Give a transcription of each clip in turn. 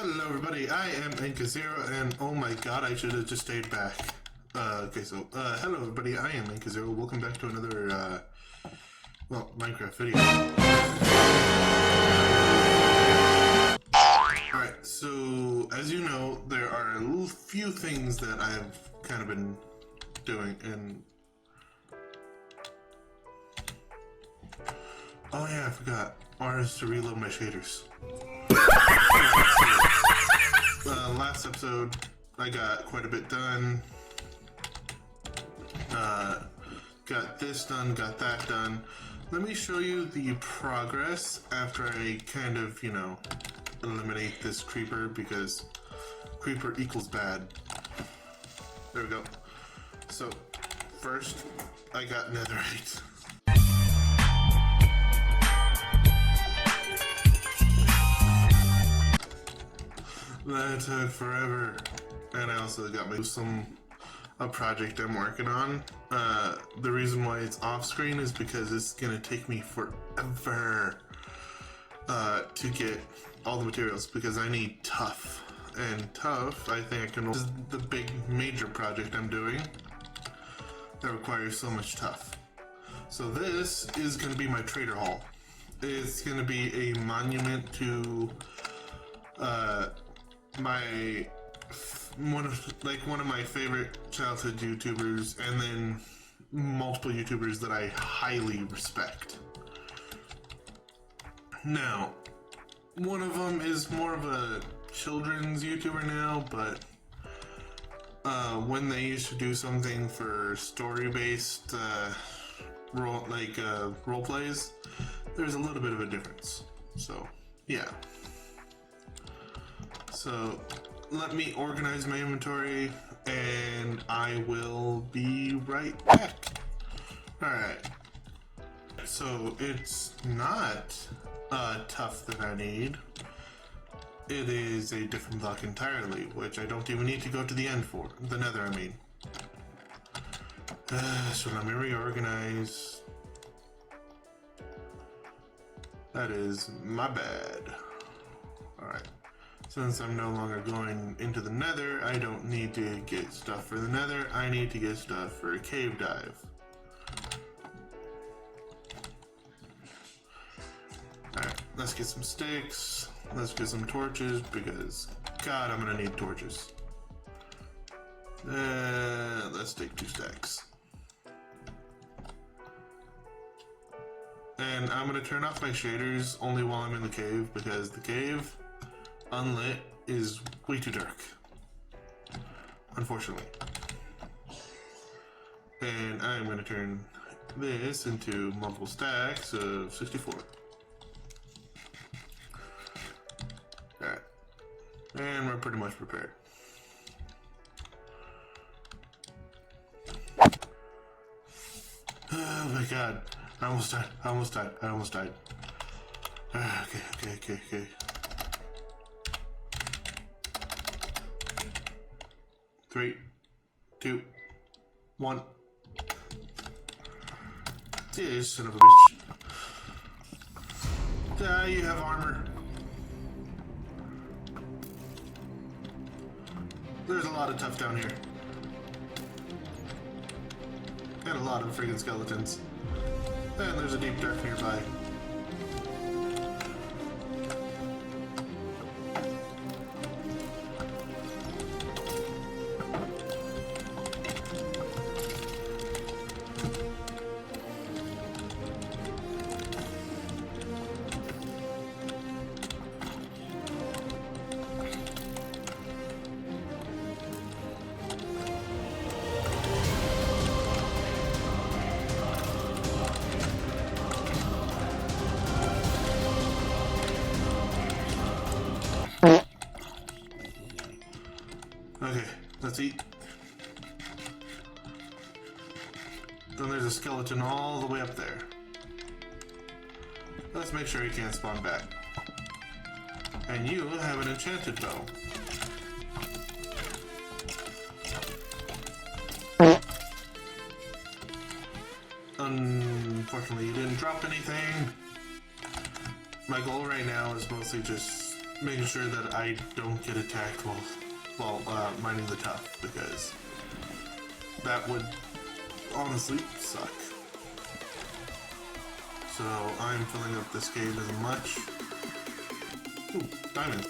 Hello everybody, I am Inka0 and oh my god, I should have just stayed back. Hello everybody, I am Inka0. Welcome back to another, Minecraft video. Alright, so as you know, there are a few things that I've kind of been doing and... Oh yeah, I forgot. Is to reload my shaders. Last episode, I got quite a bit done. Got this done, got that done. Let me show you the progress after I kind of, eliminate this creeper, because creeper equals bad. There we go. So, first, I got netherite. That took forever. And I also got a project I'm working on. The reason why it's off screen is because it's gonna take me forever to get all the materials, because I need tough. And tough, I think I can. This is the big major project I'm doing that requires so much tough. So this is gonna be my trader hall. It's gonna be a monument to one of my favorite childhood YouTubers, and then multiple YouTubers that I highly respect. Now, one of them is more of a children's YouTuber now, but when they used to do something for story-based role plays, there's a little bit of a difference. So, yeah. So, let me organize my inventory, and I will be right back. Alright. So, it's not tough that I need. It is a different block entirely, which I don't even need to go to the end for. The nether, I mean. So let me reorganize. That is my bad. Alright. Since I'm no longer going into the nether, I don't need to get stuff for the nether, I need to get stuff for a cave dive. Alright, let's get some sticks, let's get some torches, because god, I'm gonna need torches. Let's take 2 stacks. And I'm gonna turn off my shaders only while I'm in the cave, because the cave unlit is way too dark, unfortunately. And I'm going to turn this into multiple stacks of 64. Alright. And we're pretty much prepared. Oh my god. I almost died. Okay. 3, 2, 1. Yeah, son of a bitch. You have armor. There's a lot of tough down here. And a lot of friggin' skeletons. And there's a deep dark nearby. Okay, let's eat. Then there's a skeleton all the way up there. Let's make sure he can't spawn back. And you have an enchanted bow. Unfortunately, you didn't drop anything. My goal right now is mostly just making sure that I don't get attacked while mining the tough, because that would honestly suck. So I'm filling up this cave as much. Ooh, diamonds.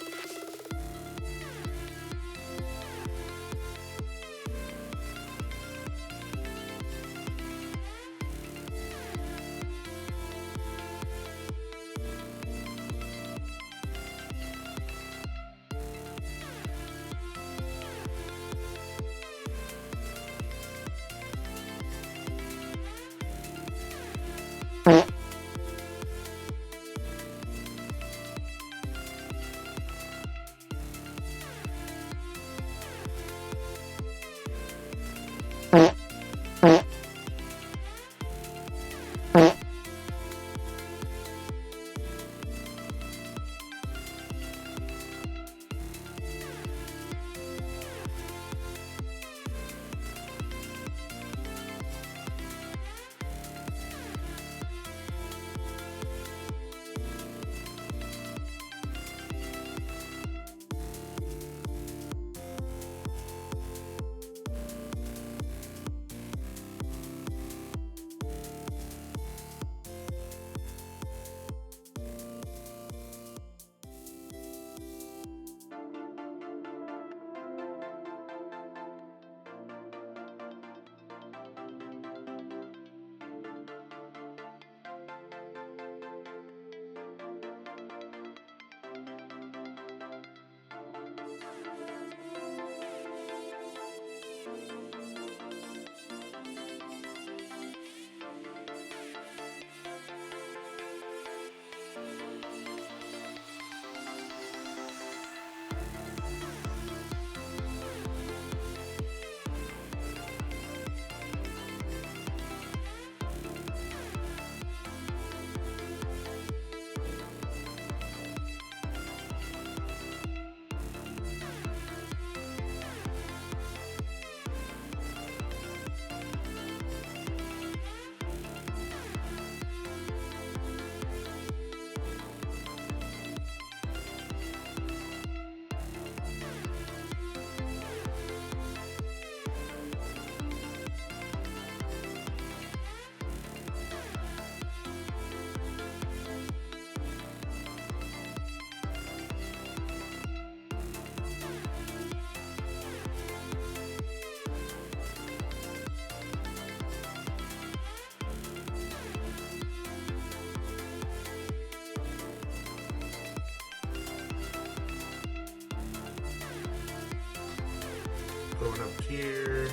Going up here,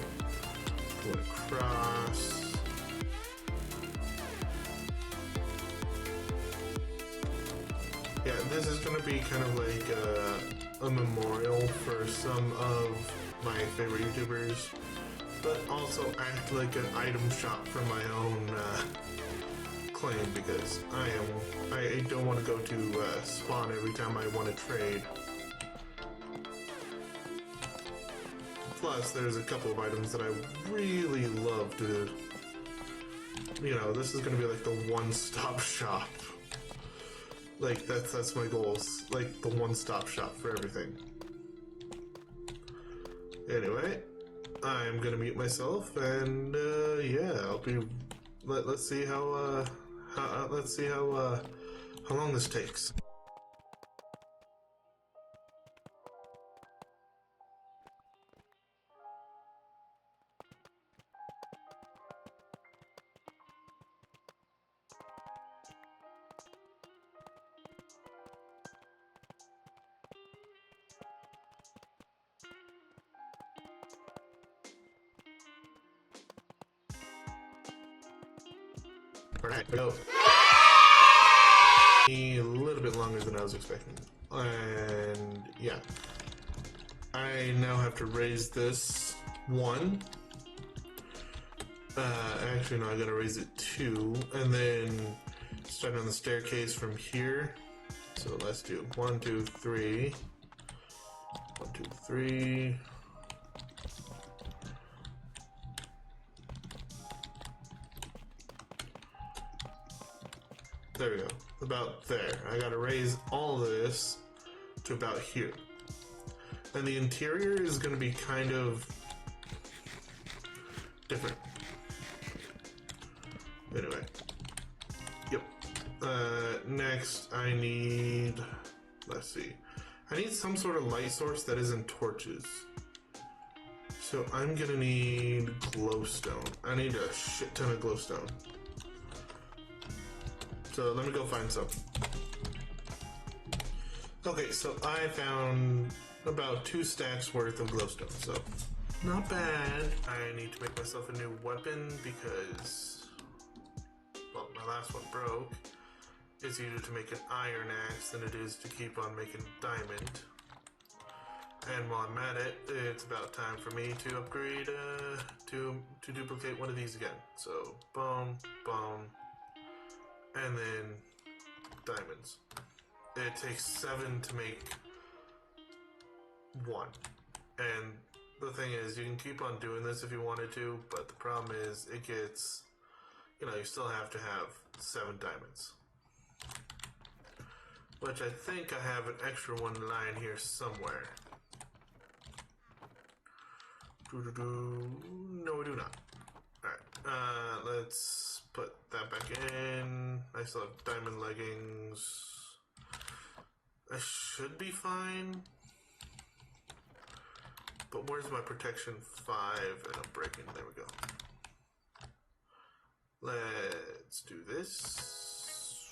going across. Yeah, this is going to be kind of like a memorial for some of my favorite YouTubers, but also act like an item shop for my own claim, because I don't want to go to spawn every time I want to trade. Plus, there's a couple of items that I really love to, you know, this is going to be like the one-stop shop. Like, that's my goals, like the one-stop shop for everything. Anyway, I'm going to mute myself, and yeah, I'll be, let's see how long this takes. Alright, go. A little bit longer than I was expecting. And yeah. I now have to raise this 1. Actually no, I gotta raise it 2. And then start on the staircase from here. So let's do 1, 2, 3. 1, 2, 3. There we go. About there. I gotta raise all of this to about here. And the interior is going to be kind of different. Anyway. Yep. Next, I need... Let's see. I need some sort of light source that isn't torches. So I'm going to need glowstone. I need a shit ton of glowstone. So let me go find some. Okay, so I found about 2 stacks worth of glowstone, so not bad. I need to make myself a new weapon because, well, my last one broke. It's easier to make an iron axe than it is to keep on making diamond. And while I'm at it, it's about time for me to upgrade, to duplicate one of these again. So, boom, boom, and then diamonds. It takes 7 to make 1. And the thing is, you can keep on doing this if you wanted to, but the problem is it gets, you know, you still have to have 7 diamonds. Which I think I have an extra one lying here somewhere. No, we do not. Alright, let's put that back in. I still have diamond leggings. I should be fine. But where's my protection 5 and I'm breaking? There we go. Let's do this.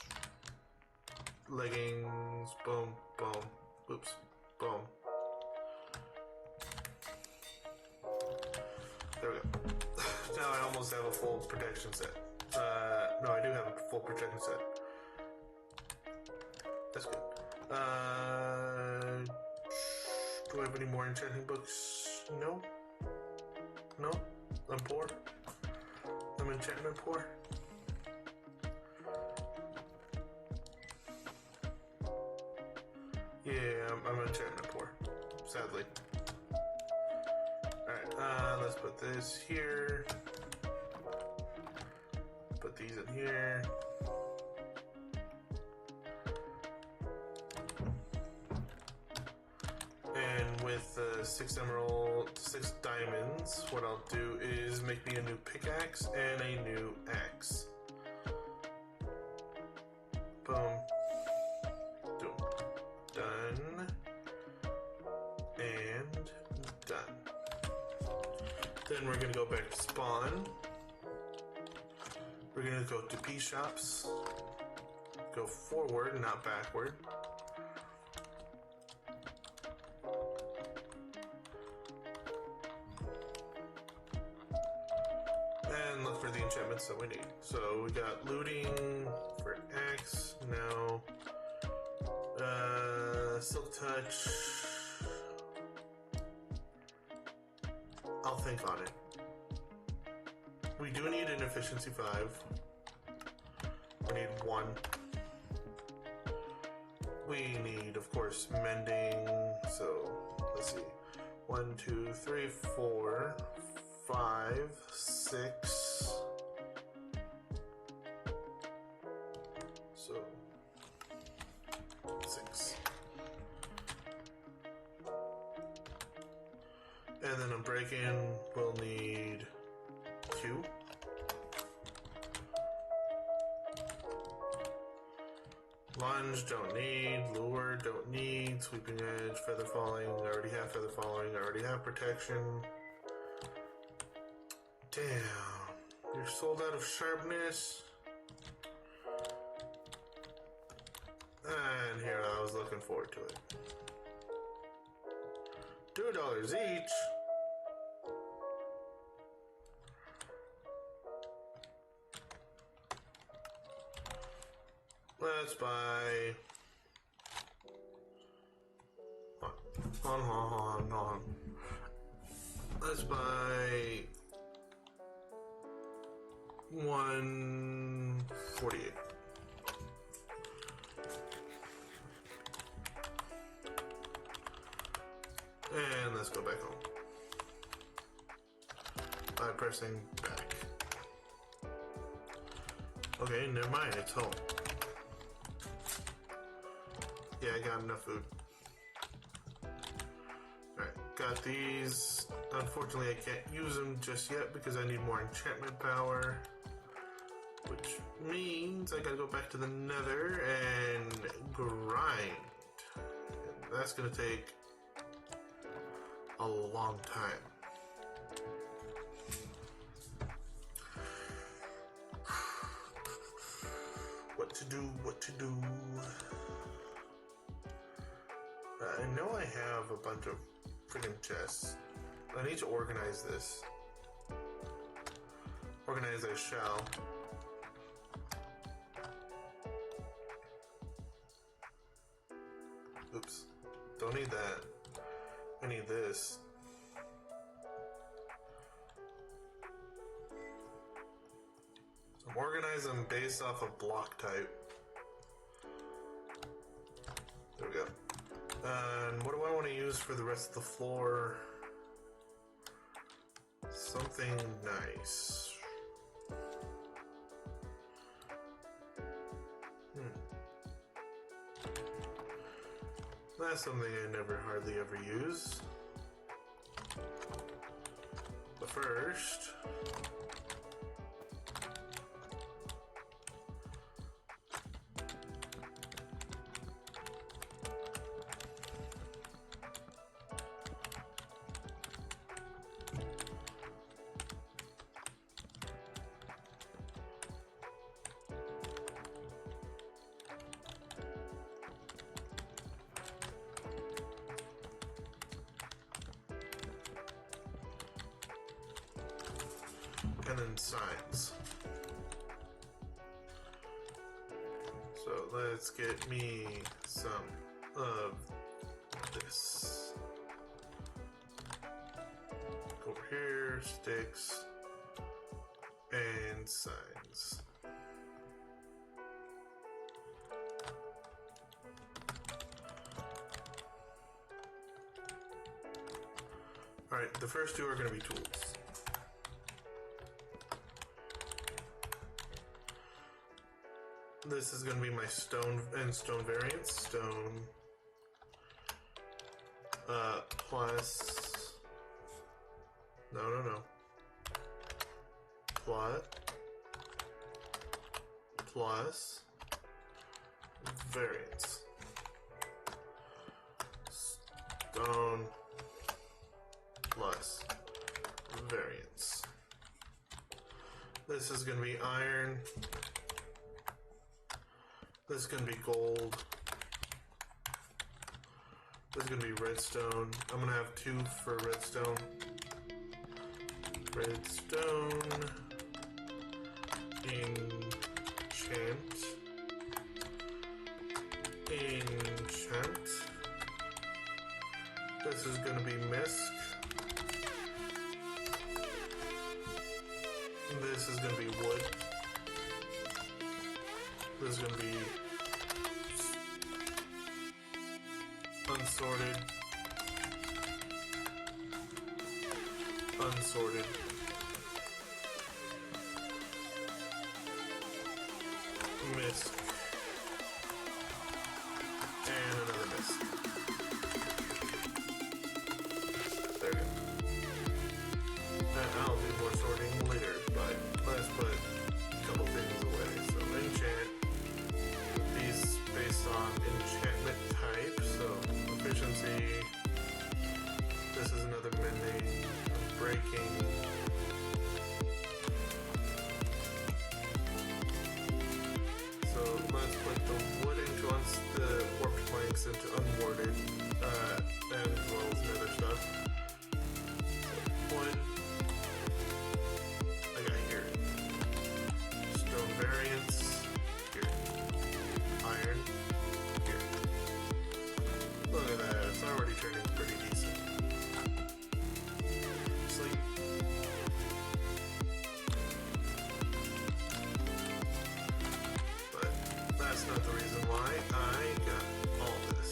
Leggings, boom, boom, oops, boom. There we go. Now I almost have a full protection set. No, I do have a full protection set. That's good. Do I have any more enchanting books? No. No? I'm poor. I'm enchantment poor. Yeah, I'm enchantment poor. Sadly. Alright, let's put this here. Put these in here. And with 6 diamonds, what I'll do is make me a new pickaxe and a new axe. Boom. Boom. Done. And done. Then we're gonna go back to spawn. We're gonna go to P shops. Go forward, not backward. And look for the enchantments that we need. So we got looting for axe now. Silk touch. I'll think on it. We do need an efficiency 5. We need 1. We need, of course, mending. So let's see. 1, 2, 3, 4, 5, 6. So 6. And then I'm breaking, we'll need 2. Lunge, don't need. Lure, don't need. Sweeping edge, feather falling. I already have feather falling. I already have protection. Damn. You're sold out of sharpness. And here, I was looking forward to it. $2 each. Let's buy. Hold on. Let's buy 148. And let's go back home by pressing back. Okay, never mind, it's home. Yeah, I got enough food. got these. Unfortunately, I can't use them just yet because I need more enchantment power. Which means I gotta go back to the nether and grind. And that's gonna take a long time. What to do, what to do. I know I have a bunch of freaking chests. I need to organize this. Organize I shall. Oops. Don't need that. I need this. So I'm organizing them based off of block type. There we go. And what do I want to use for the rest of the floor? Something nice. That's something I never hardly ever use. But first, and then signs. So let's get me some of this. Over here, sticks and signs. Alright, the first two are going to be tools. This is going to be my stone and stone variants. Stone plus no plus variants. Stone plus variants. This is going to be iron. This is going to be gold. This is going to be redstone. I'm going to have 2 for redstone. Redstone. Enchant. Enchant. This is going to be misc. This is going to be wood. This is going to be unsorted, unsorted, misc, and another misc. There we go. And I'll do more sorting later, but let's put a couple things away. So enchant. These based on enchantment type, so efficiency. This is another mending, breaking. So let's put the wood into the warped planks into unwarded, as well as nether stuff. So wood. I got here. Stone variants. Here. Iron. Here. Look at that, it's already turning pretty decent. Sleep. But that's not the reason why I got all this.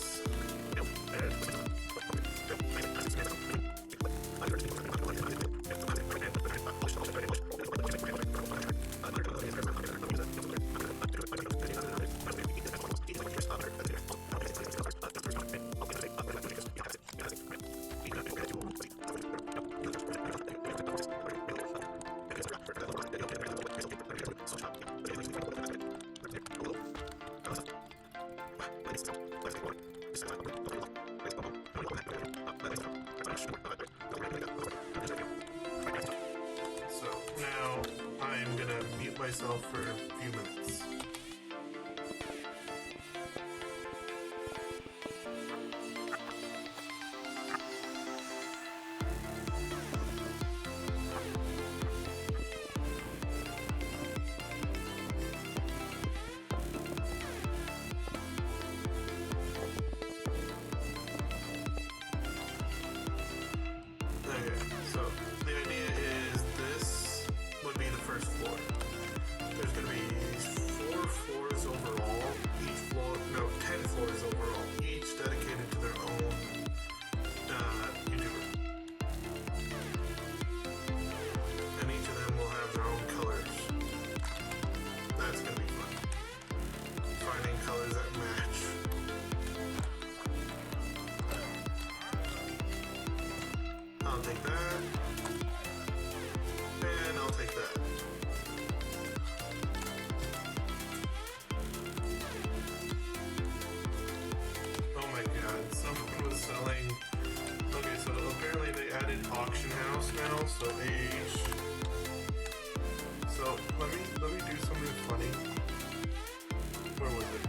I'll take that. And I'll take that. Oh my god, someone was selling... Okay, so apparently they added auction house now, so age... So let me do something funny. Where was it?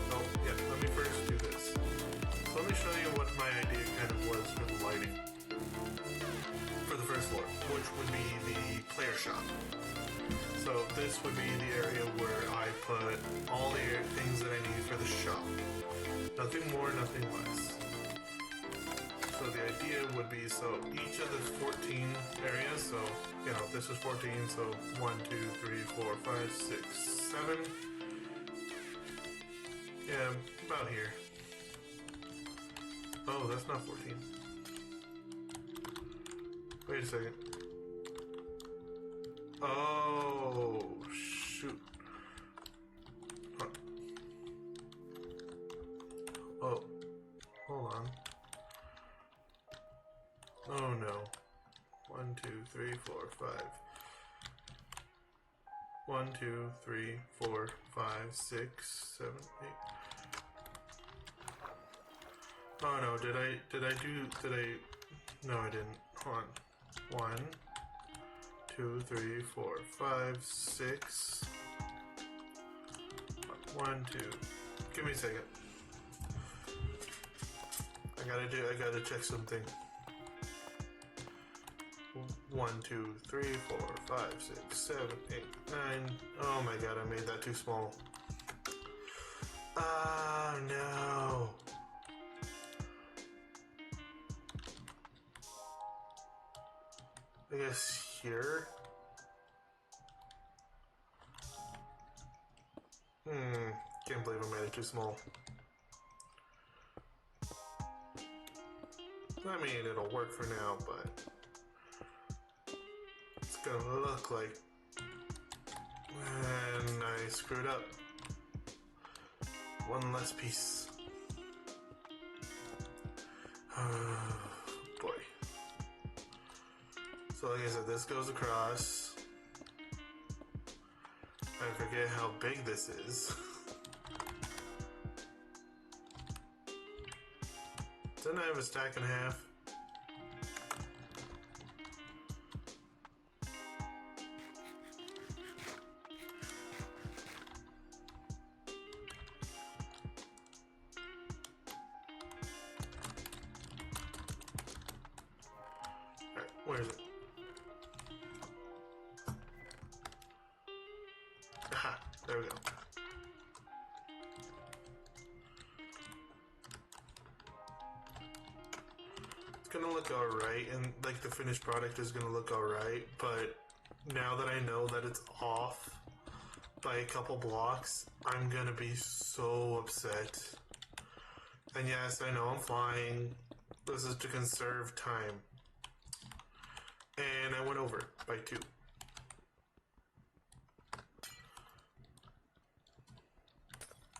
Oh yeah, let me first do this. So let me show you what my idea kind of was for the lighting. For the first floor, which would be the player shop. So this would be the area where I put all the things that I need for the shop. Nothing more, nothing less. So the idea would be, so each of the 14 areas, so, you know, this is 14, so 1, 2, 3, 4, 5, 6, 7. Yeah, about here. Oh, that's not 14. Wait a second. Oh, shoot. Huh. Oh, hold on. Oh no. 1, 2, 3, 4, 5. 1, 2, 3, 4, 5, 6, 7, 8. Oh no, did I, no I didn't. Hold on. 1, 2, 3, 4, 5, 6. 1, 2. Give me a second. I gotta check something. 1, 2, 3, 4, 5, 6, 7, 8, 9. Oh my god, I made that too small. Oh no. I guess here. Can't believe I made it too small. I mean, it'll work for now, but it's gonna look like, and I screwed up. One less piece. Boy. So like I said, this goes across. I forget how big this is. Didn't I have a stack and a half? Alright, where is it? Aha, there we go. It's gonna look alright, and like the finished product is gonna look alright, but now that I know that it's off by a couple blocks, I'm gonna be so upset. And yes, I know I'm flying. This is to conserve time. And I went over by 2.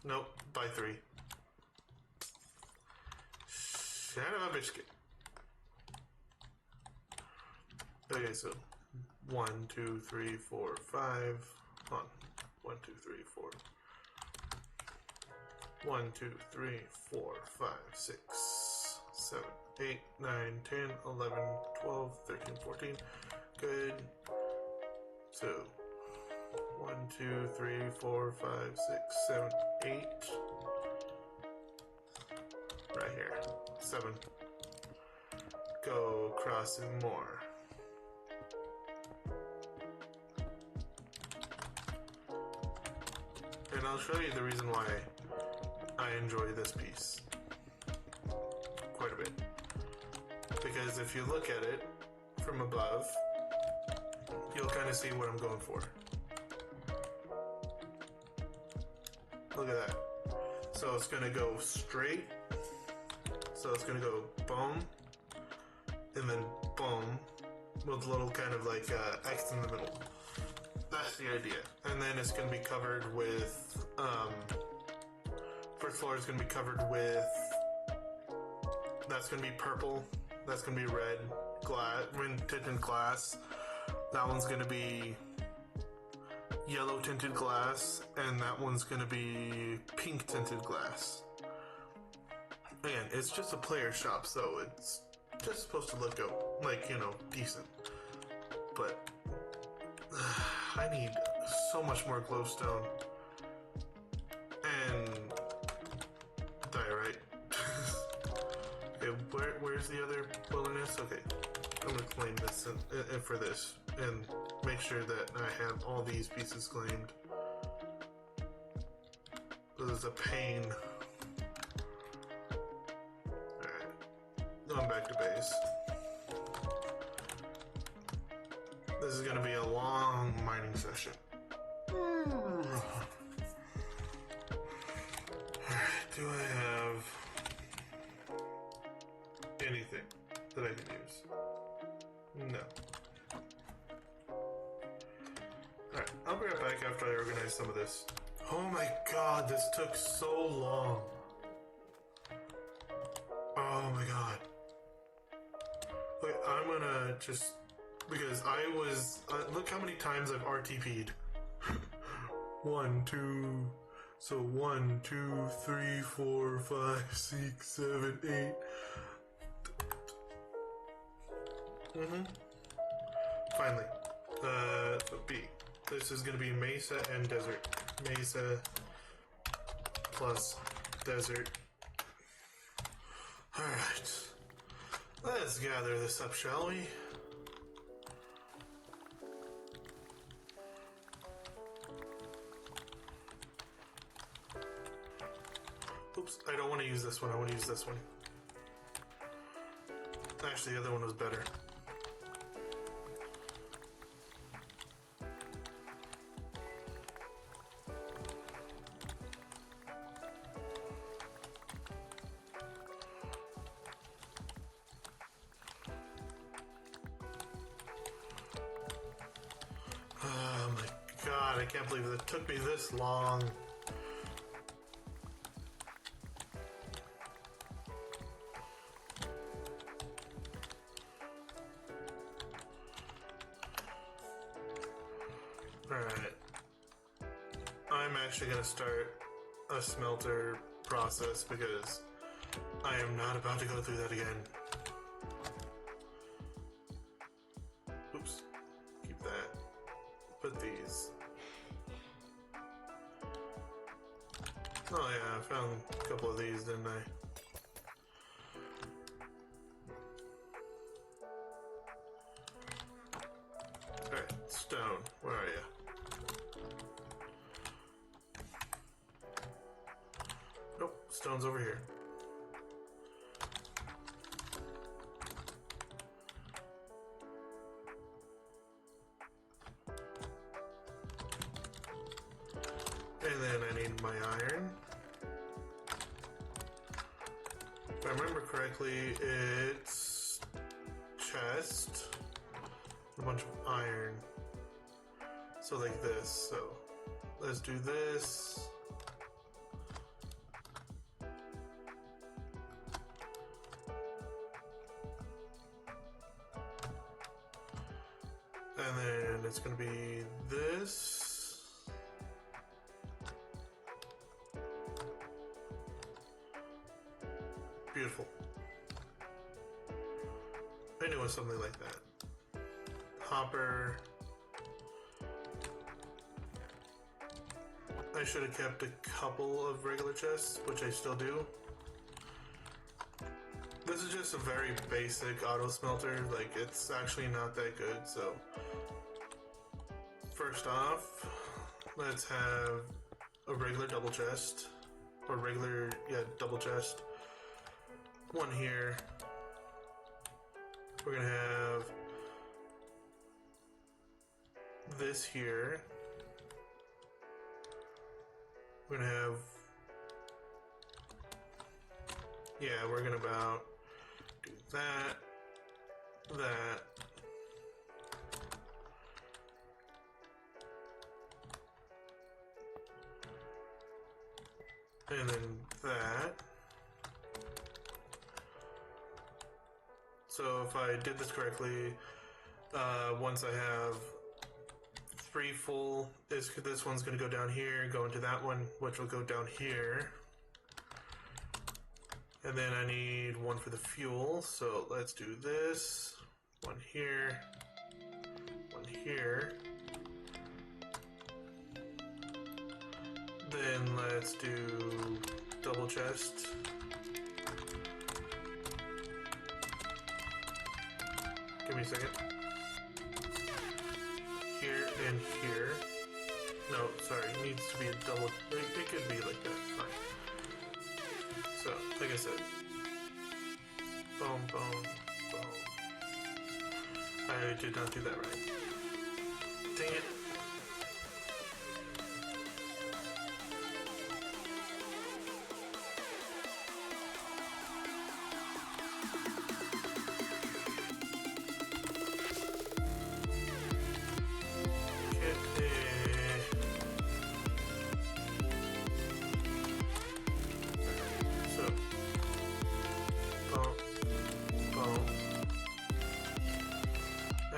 Nope, by 3. Son of a biscuit. Okay, so 1, 2, 3, 4, 5. Hold on. 1, 2, 3, 4. 1, 2, 3, 4, 5, 6, 7, 8, 9, 10, 11, 12, 13, 14. Good. So 1, 2, 3, 4, 5, 6, 7, 8. Right here. 7. Go across and more. And I'll show you the reason why I enjoy this piece quite a bit. Because if you look at it from above, you'll kind of see what I'm going for. Look at that. So it's going to go straight. So it's going to go boom, and then boom, with a little kind of like X in the middle. That's the idea. And then it's going to be covered with, first floor is going to be covered with, that's going to be purple. That's gonna be red glass, tinted glass. That one's gonna be yellow tinted glass, and that one's gonna be pink tinted glass. Again, it's just a player shop, so it's just supposed to look like, you know, decent. But I need so much more glowstone and diorite. Okay, where's the other wilderness? Okay, I'm gonna claim this for this and make sure that I have all these pieces claimed. This is a pain. Alright, going back to base. This is gonna be a long mining session. Alright, do I have anything that I can use? No. Alright, I'll be right back after I organize some of this. Oh my god, this took so long. Oh my god. Wait, I'm gonna just... Because I was... look how many times I've RTP'd. 1, 2... So 1, 2, 3, 4, 5, 6, 7, 8... Finally. So B. This is gonna be Mesa and Desert. Mesa plus Desert. Alright. Let's gather this up, shall we? Oops, I don't want to use this one, I want to use this one. Actually, the other one was better. Oh my god, I can't believe it took me this long. Alright. I'm actually going to start a smelter process because I am not about to go through that again. Oops. Keep that. Put these. Oh yeah, I found a couple of these, didn't I? Alright, stone. Where are you? Nope, stone's over here. And then I need my iron. If I remember correctly, it's chest, a bunch of iron. So like this, so let's do this. And then it's gonna be this. Beautiful. I knew it was something like that. Hopper. I should have kept a couple of regular chests, which I still do. This is just a very basic auto smelter, like it's actually not that good, so first off, let's have a regular double chest, or regular, yeah, double chest. One here. We're gonna have this here. We're gonna have, yeah, we're gonna about do that, that, and then that. So if I did this correctly, once I have 3 full, this one's going to go down here, go into that one, which will go down here. And then I need 1 for the fuel, so let's do this. 1 here, 1 here. Then let's do double chest. Give me a second. Here and here. No, sorry, it needs to be a double. It could be like that, fine. So, like I said, boom, boom, boom. I did not do that right. Dang it.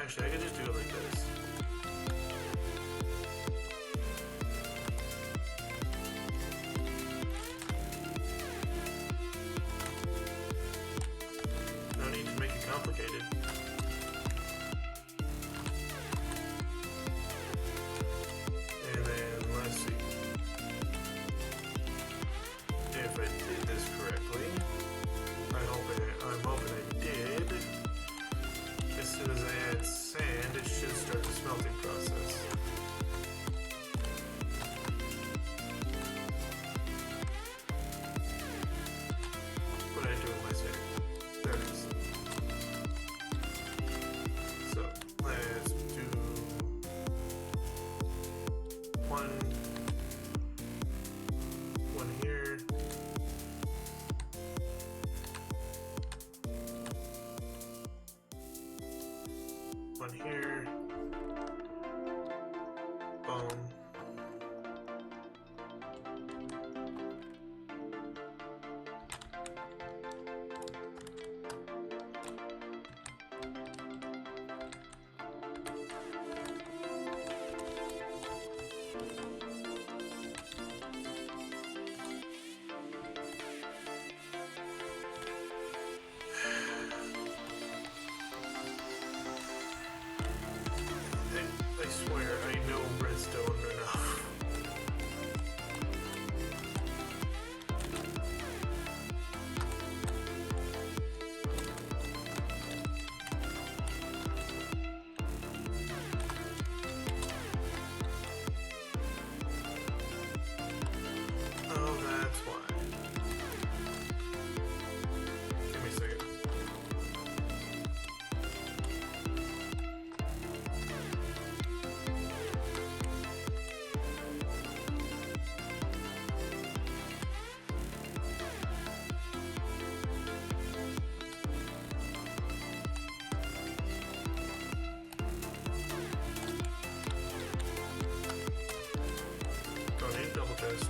Actually, I could just do it like this. No need to make it complicated. And then let's see. If I did this correctly, I'm hoping I did. As soon as I add sand, it should start the smelting process. What did I do with my sand? There it is. So, let's do 1 here. One here. Boom. I swear, I know redstone enough. Oh, that's why. Give me a second. Don't need double chest.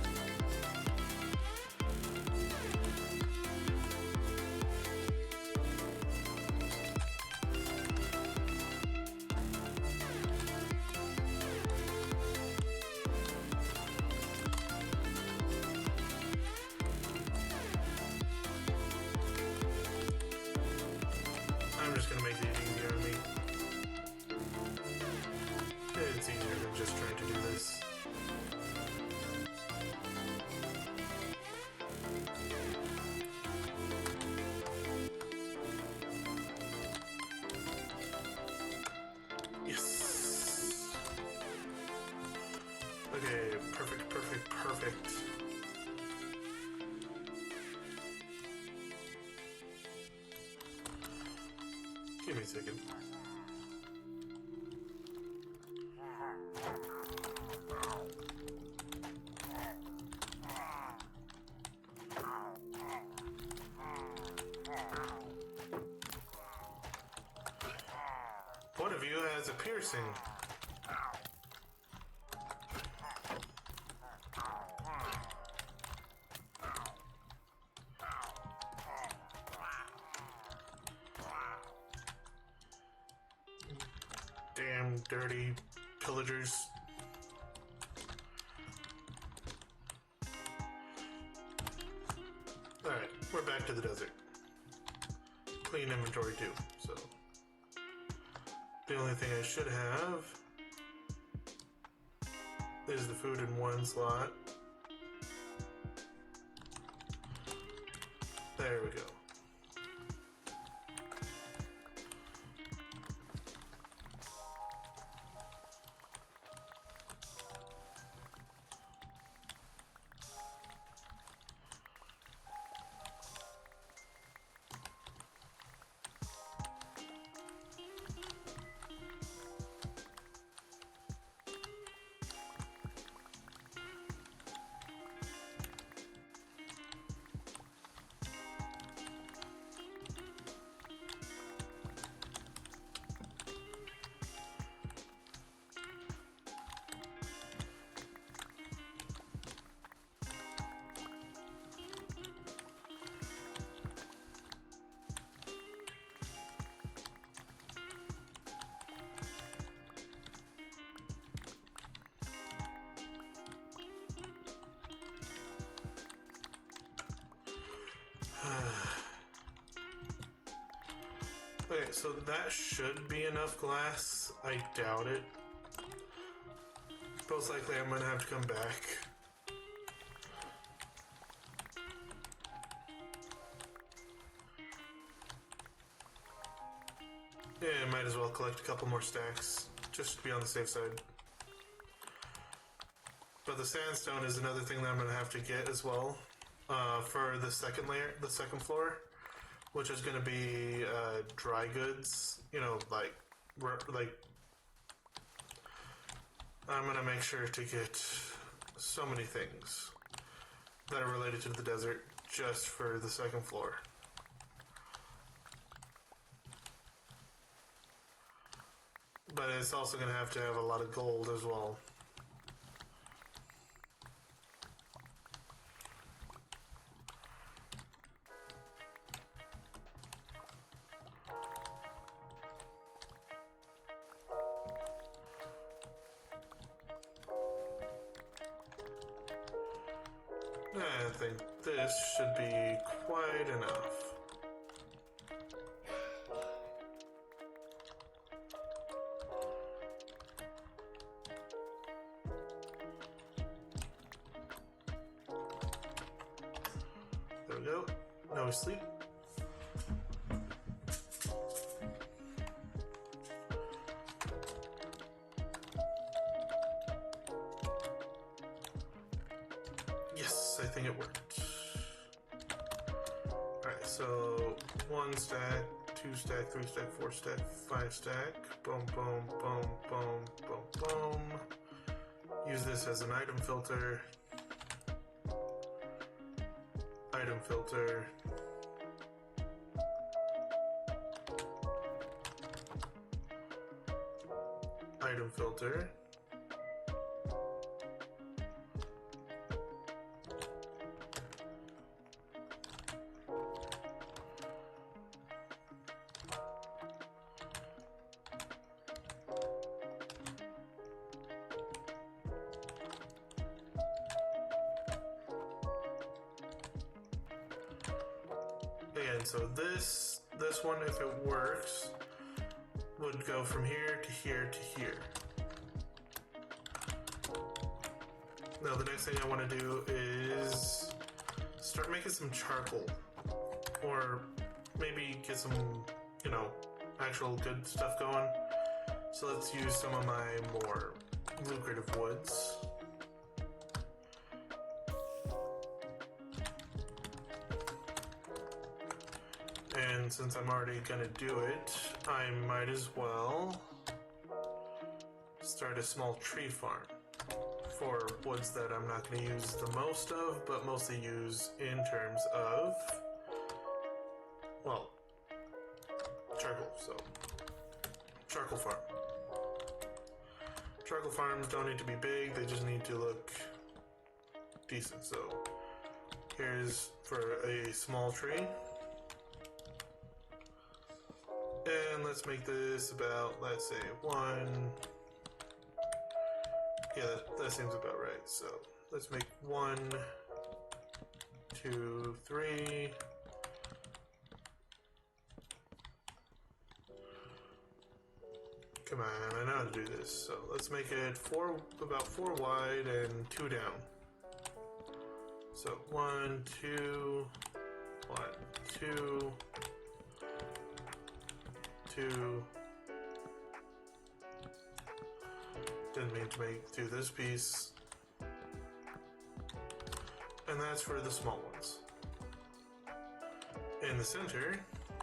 I'm just gonna make it easier on me. It's easier than just trying to do this. Yes! Okay, perfect, perfect, perfect. Give me a second. One of you has a piercing. Damn dirty pillagers. Alright, we're back to the desert. Clean inventory too, so. The only thing I should have is the food in one slot. There we go. Okay, so that should be enough glass. I doubt it. Most likely I'm gonna have to come back. Yeah, I might as well collect a couple more stacks, just to be on the safe side. But the sandstone is another thing that I'm gonna have to get as well, for the second layer, the second floor, which is gonna be dry goods. You know, like I'm gonna make sure to get so many things that are related to the desert just for the second floor. But it's also gonna have to have a lot of gold as well. I think this should be quite enough. There we go. Now we sleep. Yes, I think it worked. Alright, so 1 stack, 2 stack, 3 stack, 4 stack, 5 stack. Boom, boom, boom, boom, boom, boom. Use this as an item filter. Item filter. Item filter. Again, so this one, if it works, would go from here to here to here. Now the next thing I want to do is start making some charcoal, or maybe get some, you know, actual good stuff going. So let's use some of my more lucrative woods. And since I'm already gonna do it, I might as well start a small tree farm for woods that I'm not gonna use the most of, but mostly use in terms of, well, charcoal. So, charcoal farm. Charcoal farms don't need to be big, they just need to look decent. So, here's for a small tree. And let's make this about, let's say, 1. Yeah, that seems about right. So let's make 1, 2, 3. Come on, I know how to do this. So let's make it about 4 wide and 2 down. So 1, 2, 1, 2, 2. Didn't mean to do this piece. And that's for the small ones. In the center,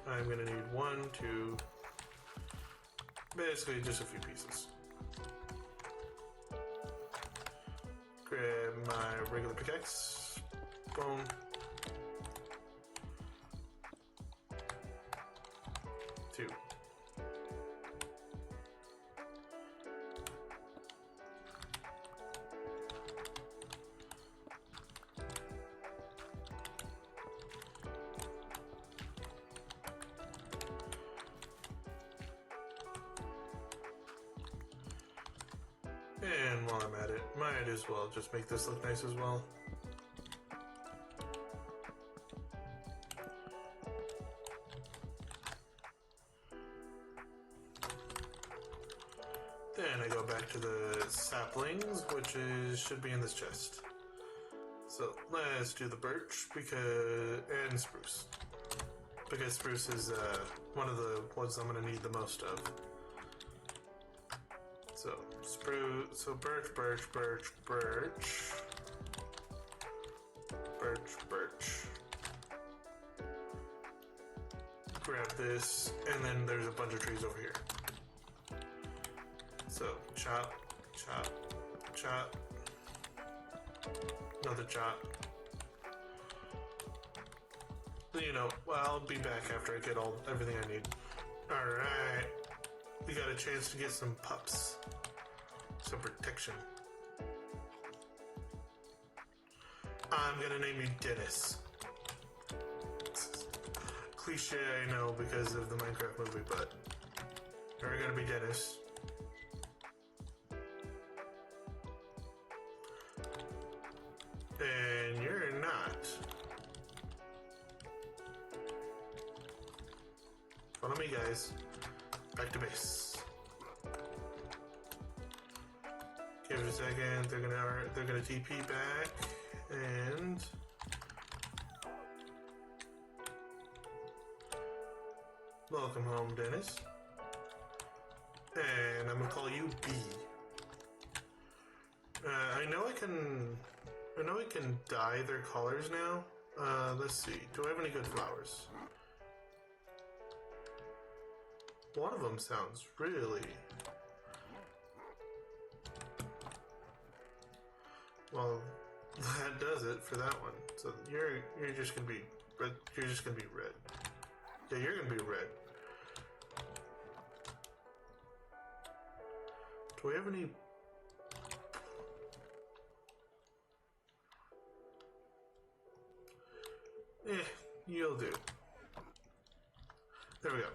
I'm going to need 1, 2, basically just a few pieces. Grab my regular pickaxe. Boom. Two. And while I'm at it, might as well just make this look nice as well. Then I go back to the saplings, which should be in this chest. So let's do the birch and spruce. Because spruce is one of the ones I'm going to need the most of. So spruce, so birch, birch, birch, birch, birch, birch. Grab this, and then there's a bunch of trees over here. So chop, chop, chop. Another chop. You know, well, I'll be back after I get everything I need. All right. We got a chance to get some pups. Some protection. I'm gonna name you Dennis. Cliche, I know, because of the Minecraft movie, but you're gonna be Dennis. And you're not. Follow me, guys. Back to base. Give it a second. They're gonna TP back and welcome home, Dennis. And I'm gonna call you B. I know I can dye their colors now. Let's see. Do I have any good flowers? One of them sounds really... Well, that does it for that one. So you're just gonna be red. You're just gonna be red. Yeah, you're gonna be red. Do we have any? You'll do. There we go.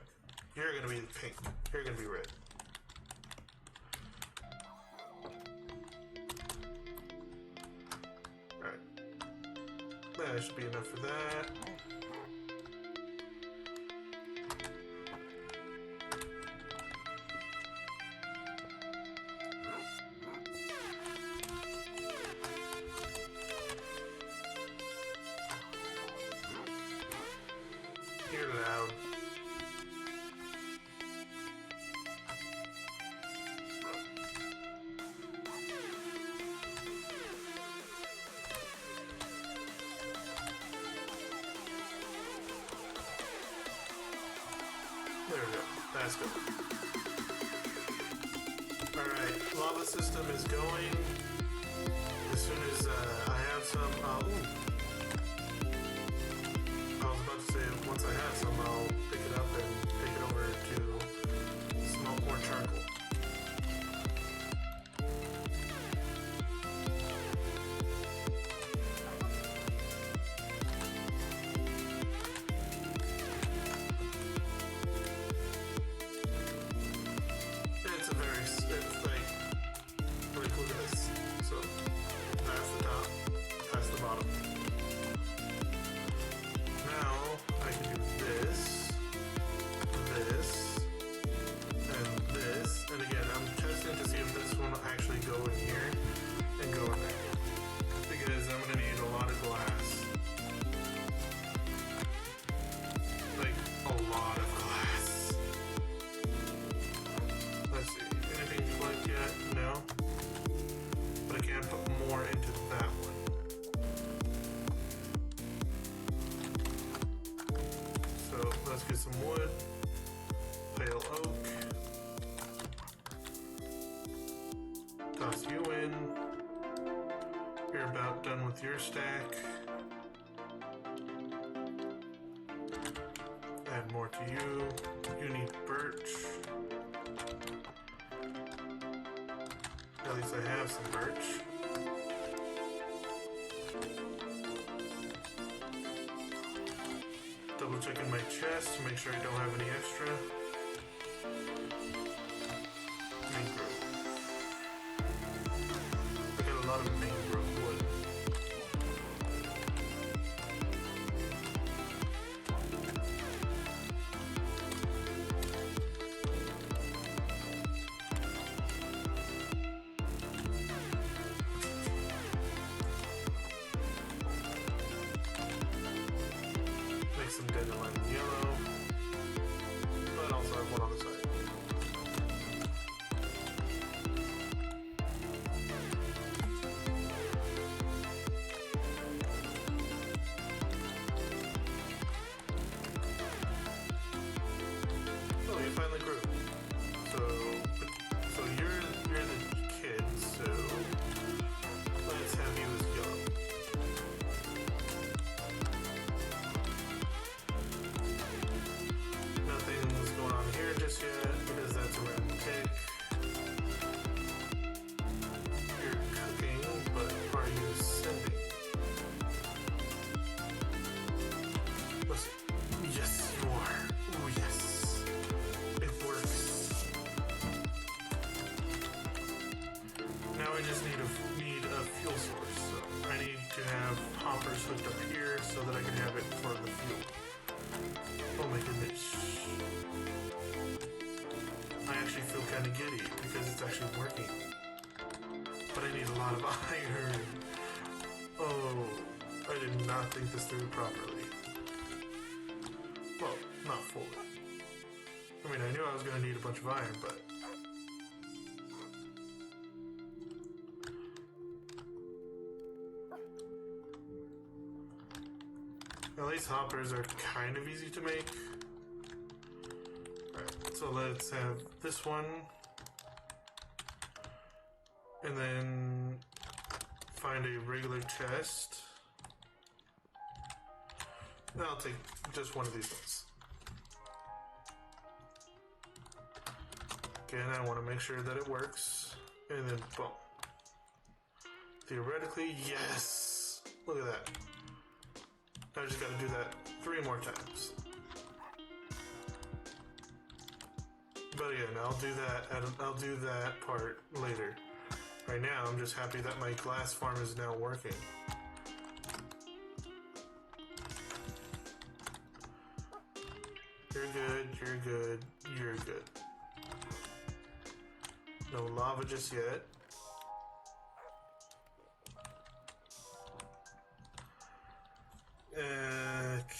You're gonna be pink. You're gonna be red. That should be enough for that. You're loud. There we go. That's good. Alright, lava system is going. As soon as I have some... I was about to say, once I have some, I'll pick it up and take it over to smelt more charcoal. your stack. Add more to you. You need birch. At least I have some birch. Double checking my chest to make sure I don't have any extra. Mangrove. I got a lot of mangrove wood. Make some dandelion yellow, but also have one on the side. Oh, you finally grew. So you're the kid. So let's have you as yellow. Nothing's going on here just yet because that's a random tick. You're cooking, but are you sending? Let's see. Yes, you are. Oh, yes. It works. Now I just need a fuel source. So I need to have hoppers hooked up here so that I can have it for the fuel. Oh my goodness. I actually feel kind of giddy because it's actually working. But I need a lot of iron. Oh, I did not think this through properly. Well, not fully. I mean, I knew I was going to need a bunch of iron, but... At least hoppers are kind of easy to make. Alright, so let's have this one. And then find a regular chest. I'll take just one of these ones. Again, I want to make sure that it works. And then boom. Theoretically, yes! Look at that. I just gotta do that 3 more times. But again, I'll do that part later. Right now, I'm just happy that my glass farm is now working. You're good, you're good, you're good. No lava just yet.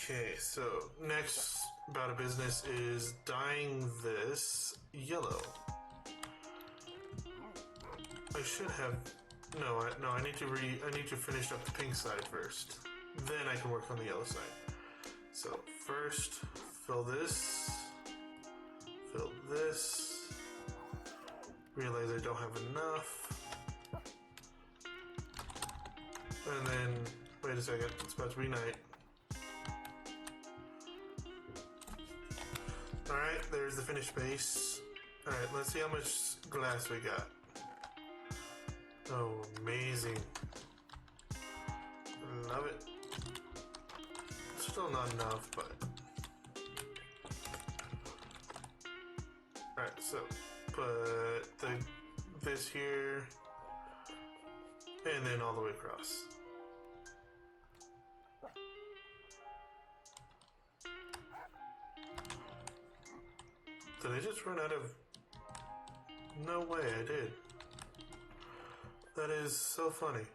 Okay, so next bout of business is dyeing this yellow. I should have I need to finish up the pink side first. Then I can work on the yellow side. So first, fill this. Realize I don't have enough. And then wait a second, it's about to be night. Alright, there's the finished base. Alright, let's see how much glass we got. Oh, amazing. Love it. Still not enough, but... Alright, so put this here, and then all the way across. Did I just run out of... No way, I did. That is so funny.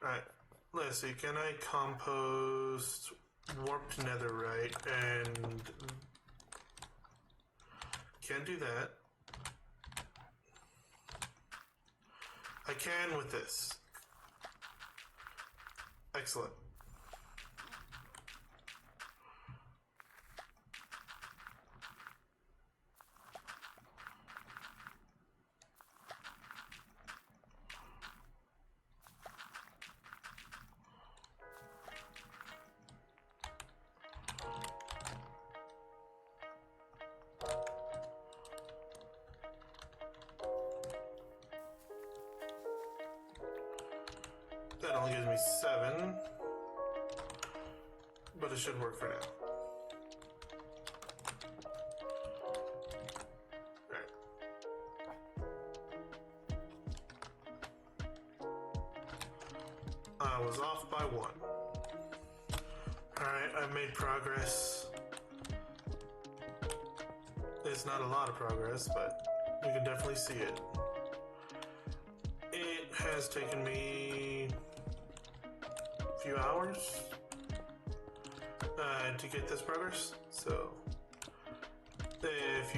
Alright, let's see, can I compost warped netherite and... Can't do that. I can with this. Excellent. 7, but it should work for now. Alright. I was off by 1. Alright, I've made progress. It's not a lot of progress, but you can definitely see it. It has taken me a few hours to get this progress. So, if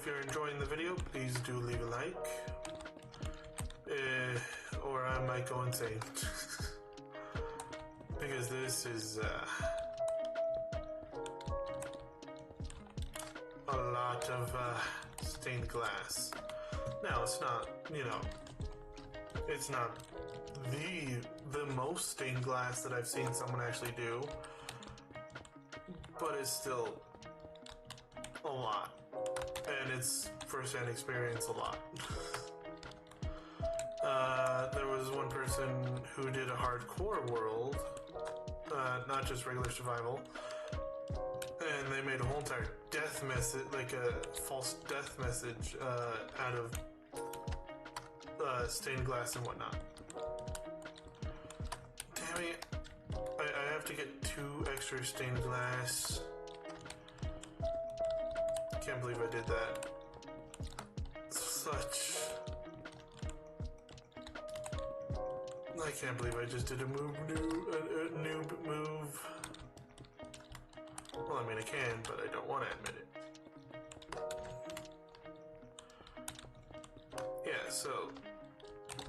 you're enjoying the video, please do leave a like, or I might go insane because this is a lot of stained glass. Now, it's not, you know, it's not the most stained glass that I've seen someone actually do, but it's still a lot, and it's first-hand experience a lot. There was one person who did a hardcore world, not just regular survival, and they made a whole entire death message, like a false death message, out of stained glass and whatnot. Damn it. I have to get 2 extra stained glass. Can't believe I did that. I can't believe I just did a noob move. Well, I mean I can, but I don't want to admit it. Yeah, so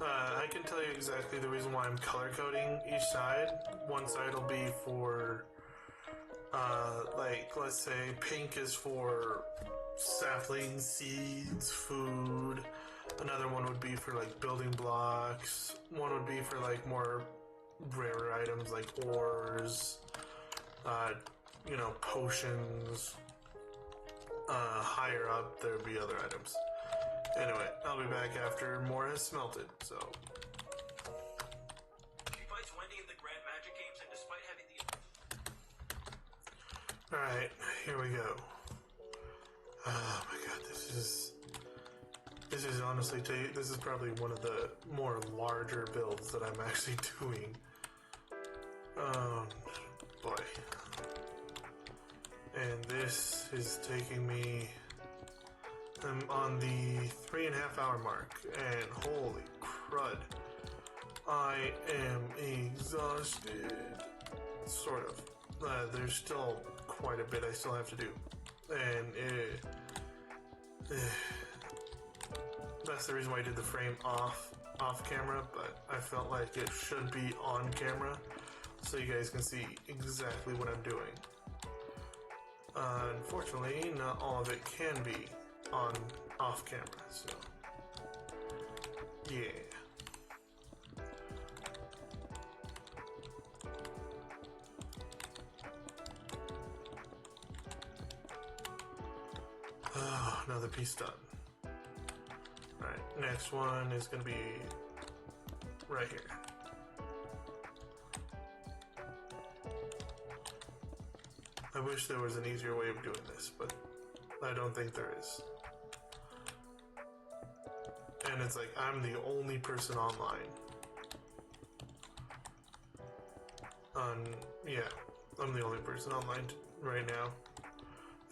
I can tell you exactly the reason why I'm color coding each side. One side will be for, like, let's say pink is for saplings, seeds, food. Another one would be for, like, building blocks. One would be for, like, more rarer items like ores, you know, potions. Higher up, there would be other items. Anyway, I'll be back after more has smelted, so. She fights Wendy in the Grand Magic Games, and despite having the... Alright, here we go. Oh my god, this is honestly, this is probably one of the more larger builds that I'm actually doing. Boy. And this is taking me... I'm on the 3.5 hour mark, and holy crud, I am exhausted. Sort of. There's still quite a bit I still have to do, and that's the reason why I did the frame off camera, but I felt like it should be on camera so you guys can see exactly what I'm doing. Unfortunately, not all of it can be off camera, so yeah. Oh, another piece done. Alright, next one is gonna be right here. I wish there was an easier way of doing this, but I don't think there is. And it's like, I'm the only person online. Yeah, I'm the only person online right now.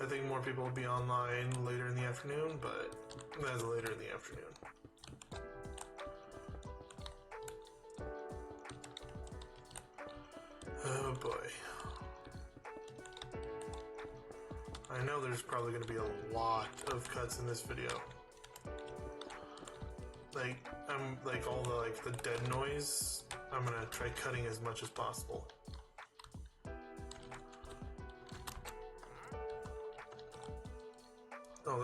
I think more people will be online later in the afternoon, but that's later in the afternoon. Oh boy. I know there's probably going to be a lot of cuts in this video. Like, I'm like all the dead noise, I'm gonna try cutting as much as possible. Oh,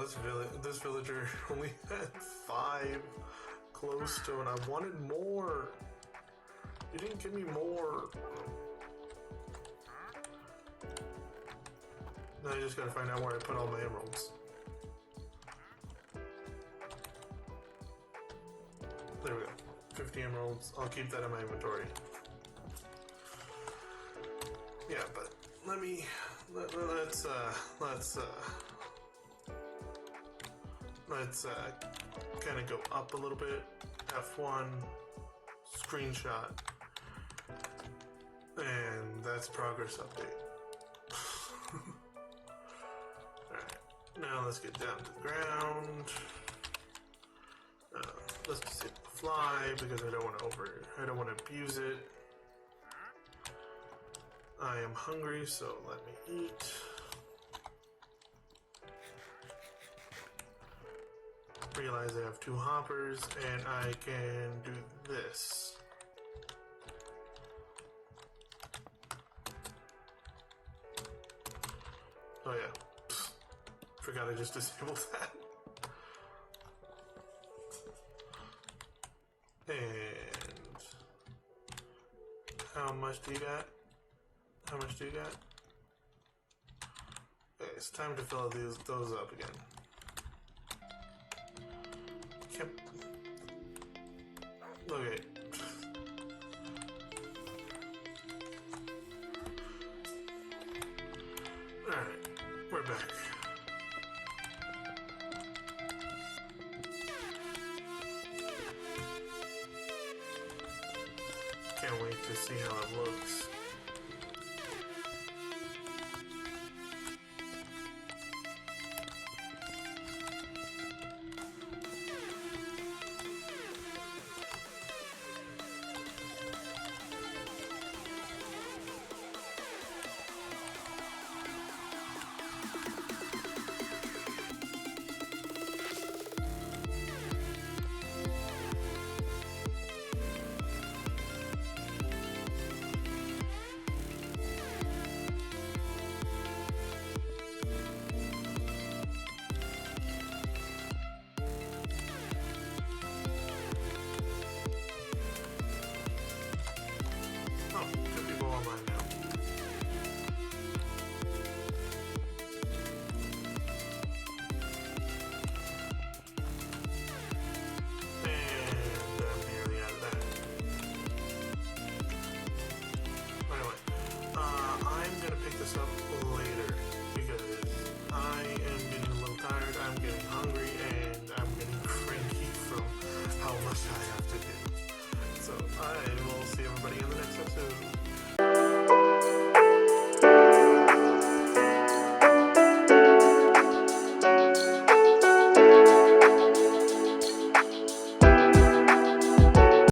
this villager only had 5 glowstone. I wanted more. You didn't give me more. Now I just gotta find out where I put all my emeralds. There we go. 50 emeralds. I'll keep that in my inventory. Yeah, but let's kind of go up a little bit. F1 screenshot, and that's progress update. Alright, now let's get down to the ground. Let's just hit the fly because I don't want to abuse it. I am hungry, so let me eat. Realize I have 2 hoppers, and I can do this. Oh yeah, forgot I just disabled that. And how much do you got? How much do you got? Okay, it's time to fill those up again. Yep. Okay. Alright, we're back. Can't wait to see how it looks. Up